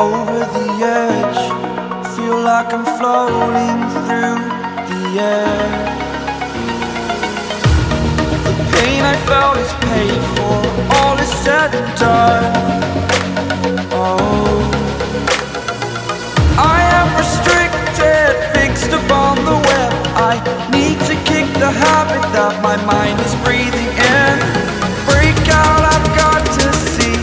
over the edge. Feel like I'm floating through the air. The pain I felt is paid for, all is said and done. Oh, I am restricted, fixed upon the web. I need to kick the habit that my mind is breathing in. Break out, I've got to see.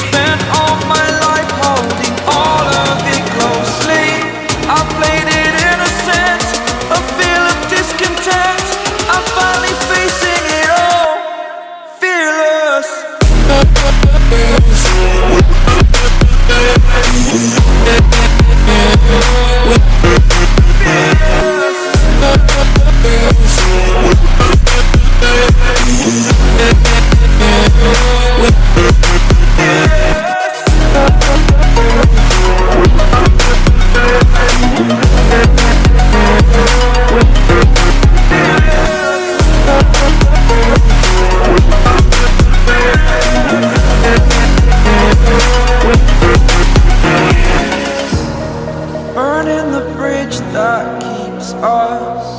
Spent all my life holding all of it closely. I played it innocent, a feel of discontent. I'm finally facing it all, fearless. Burning the bridge that keeps us.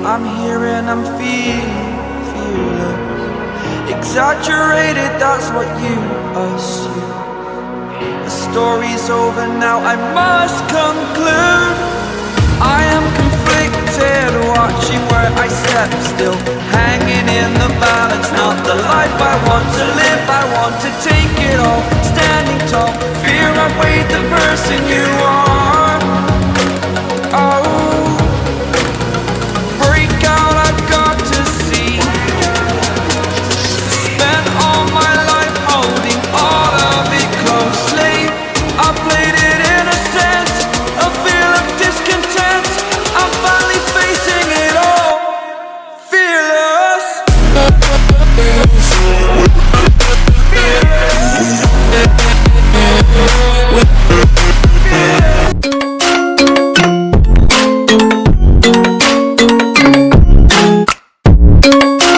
I'm here and I'm feeling fearless. Exaggerated, that's what you assume. The story's over now, I must conclude. I am conflicted, watching where I step still, hanging in the balance. Not the life I want to live, I want to take it all. Standing tall, fear I weighed the person you